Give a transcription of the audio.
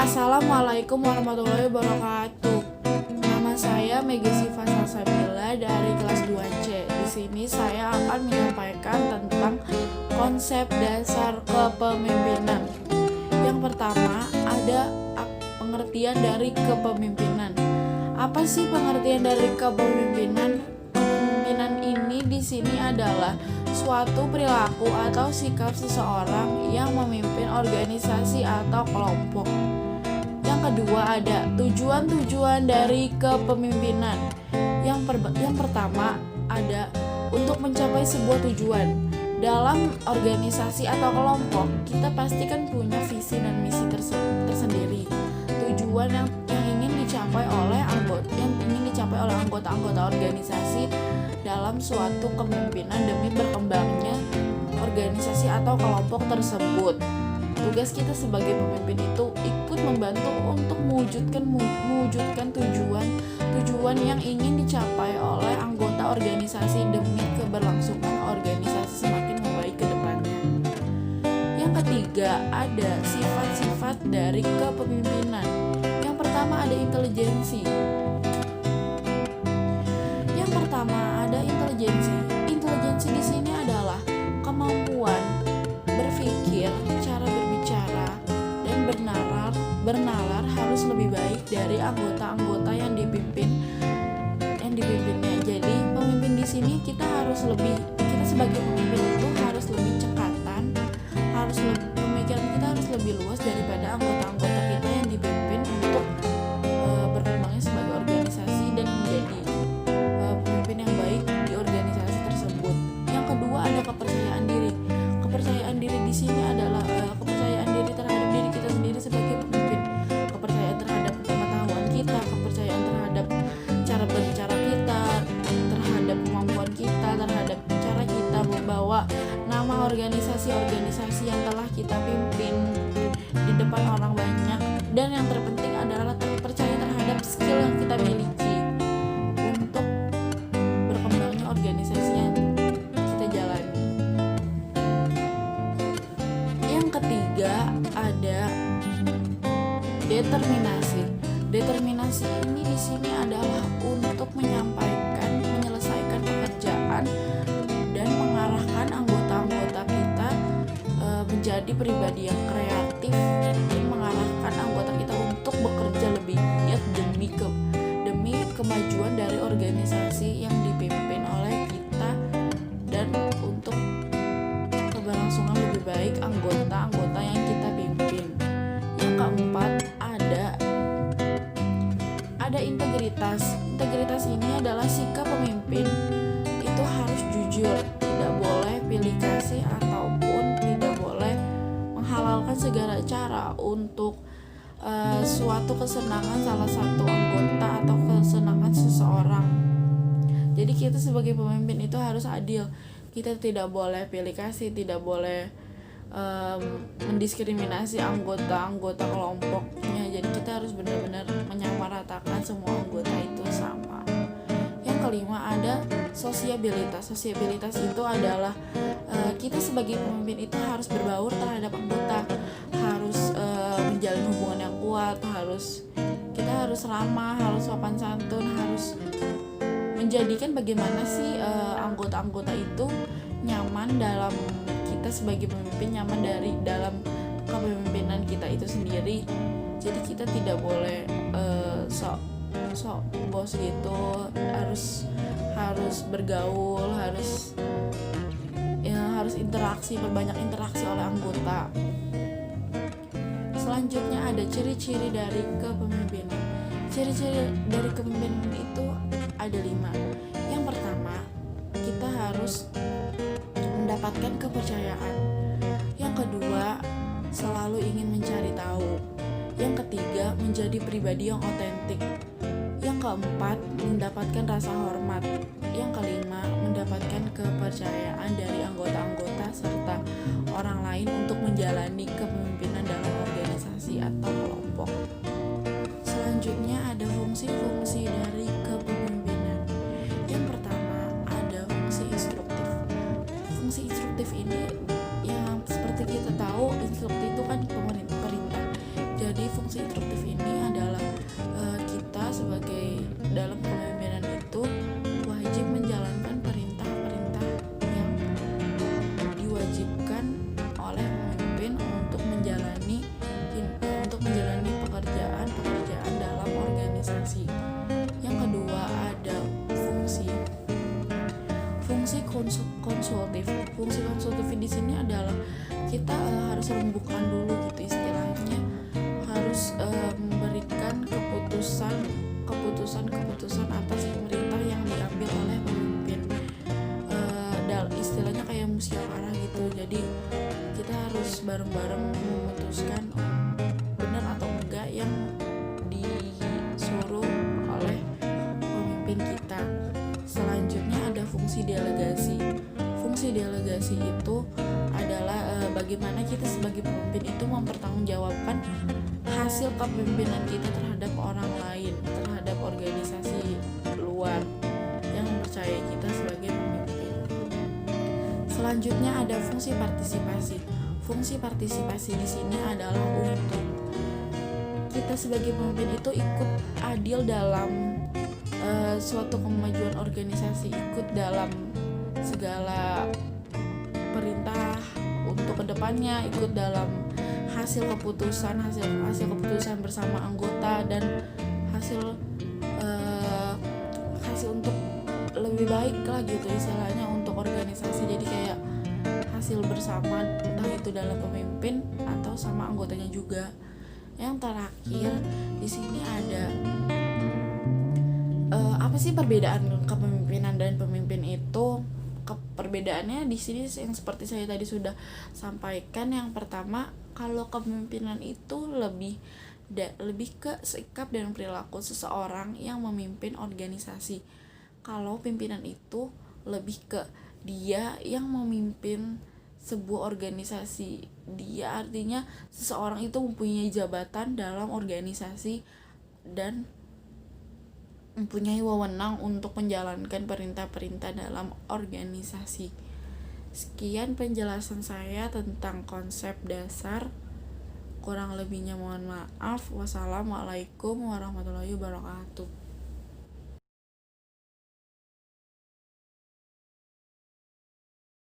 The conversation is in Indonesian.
Assalamualaikum warahmatullahi wabarakatuh. Nama saya Mega Siva Salsabila dari kelas 2C. Di sini saya akan menyampaikan tentang konsep dasar kepemimpinan. Yang pertama, ada pengertian dari kepemimpinan. Apa sih pengertian dari kepemimpinan? Kepemimpinan ini di sini adalah suatu perilaku atau sikap seseorang yang memimpin organisasi atau kelompok. Yang kedua, ada tujuan-tujuan dari kepemimpinan. Yang pertama ada untuk mencapai sebuah tujuan. Dalam organisasi atau kelompok, kita pasti kan punya visi dan misi tersendiri. Tujuan yang ingin dicapai oleh anggota-anggota organisasi dalam suatu kepemimpinan demi berkembangnya organisasi atau kelompok tersebut. Tugas kita sebagai pemimpin itu ikut membantu untuk mewujudkan tujuan yang ingin dicapai oleh anggota organisasi demi keberlangsungan organisasi semakin membaik ke depannya. Yang ketiga, ada sifat-sifat dari kepemimpinan. Yang pertama ada intelijensi. Intelijensi di sini adalah kemampuan berpikir, cara berbicara, dan bernalar harus lebih baik dari anggota-anggota yang dipimpinnya. Jadi pemimpin di sini kita sebagai pemimpin itu harus lebih cekatan, pemikiran kita harus lebih luas daripada anggota-anggota kita yang dipimpin untuk berkembangnya sebagai organisasi dan menjadi pemimpin yang baik di organisasi tersebut. Yang kedua ada kepercayaan diri. Kepercayaan diri di sini adalah kepercayaan diri terhadap diri kita sendiri sebagai pemimpin. Kepercayaan terhadap pengetahuan kita, kepercayaan terhadap cara berbicara kita, terhadap kemampuan kita, terhadap cara kita membawa nama organisasi-organisasi yang telah kita pimpin di depan orang banyak. Dan yang terpenting adalah percaya terhadap skill yang kita miliki untuk berkembangnya organisasi yang kita jalani. Yang ketiga ada determinasi. Determinasi ini di sini adalah untuk menyelesaikan pekerjaan dan mengarahkan anggota-anggota kita menjadi pribadi yang kreatif dan mengarahkan anggota kita untuk bekerja lebih giat demi kemajuan dari organisasi yang dipimpin oleh kita dan untuk keberlangsungan lebih baik anggota-anggota yang kita pimpin. Yang keempat ada integritas. Integritas ini adalah sikap pemimpin itu harus jujur, tidak boleh pilih kasih ataupun tidak boleh menghalalkan segala cara untuk suatu kesenangan salah satu anggota atau kesenangan seseorang. Jadi kita sebagai pemimpin itu harus adil. Kita tidak boleh pilih kasih, tidak boleh mendiskriminasi anggota-anggota kelompoknya. Jadi kita harus benar-benar menyamaratakan semua anggota itu sama. Yang kelima ada sosiabilitas. Sosiabilitas itu adalah kita sebagai pemimpin itu harus berbaur terhadap anggota, harus menjalin hubungan yang kuat, kita harus ramah, harus sopan santun, harus menjadikan bagaimana sih anggota-anggota itu nyaman dalam kita sebagai pemimpin, nyaman dalam kepemimpinan kita itu sendiri. Jadi kita tidak boleh sok bos gitu, harus bergaul, harus berbanyak interaksi oleh anggota. Selanjutnya ada ciri-ciri dari kepemimpinan. Ciri-ciri dari kepemimpinan itu ada 5. Yang pertama, kita harus mendapatkan kepercayaan. Yang kedua, selalu ingin mencari tahu. Yang ketiga, menjadi pribadi yang otentik. Yang keempat, mendapatkan rasa hormat. Yang kelima, mendapatkan kepercayaan dari anggota-anggota serta orang lain untuk menjalani kepemimpinan dalam organisasi atau kelompok. Selanjutnya ada fungsi-fungsi dari kepemimpinan. Yang pertama ada fungsi instruktif. Fungsi instruktif ini yang seperti kita tahu, instruktif itu kan perintah. Jadi fungsi instruktif pemimpin di sini adalah kita harus rembukan dulu gitu istilahnya, harus memberikan keputusan atas pemerintah yang diambil oleh pemimpin, istilahnya kayak musyawarah gitu. Jadi kita harus bareng-bareng memutuskan benar atau enggak yang disuruh oleh pemimpin kita. Selanjutnya ada fungsi delegasi. Fungsi delegasi itu adalah bagaimana kita sebagai pemimpin itu mempertanggungjawabkan hasil kepemimpinan kita terhadap orang lain, terhadap organisasi luar yang mempercayai kita sebagai pemimpin. Selanjutnya ada fungsi partisipasi. Fungsi partisipasi di sini adalah untuk kita sebagai pemimpin itu ikut adil dalam suatu kemajuan organisasi, ikut dalam segala perintah untuk kedepannya, ikut dalam hasil keputusan bersama anggota, dan hasil untuk lebih baik lah gitu istilahnya untuk organisasi. Jadi kayak hasil bersama, entah itu dalam pemimpin atau sama anggotanya juga. Yang terakhir di sini ada apa sih perbedaan kepemimpinan dan pemimpin itu? Perbedaannya di sini yang seperti saya tadi sudah sampaikan. Yang pertama, kalau kepemimpinan itu lebih ke sikap dan perilaku seseorang yang memimpin organisasi. Kalau pimpinan itu lebih ke dia yang memimpin sebuah organisasi. Dia artinya seseorang itu mempunyai jabatan dalam organisasi dan mempunyai wewenang untuk menjalankan perintah-perintah dalam organisasi. Sekian penjelasan saya tentang konsep dasar. Kurang lebihnya mohon maaf. Wassalamualaikum warahmatullahi wabarakatuh.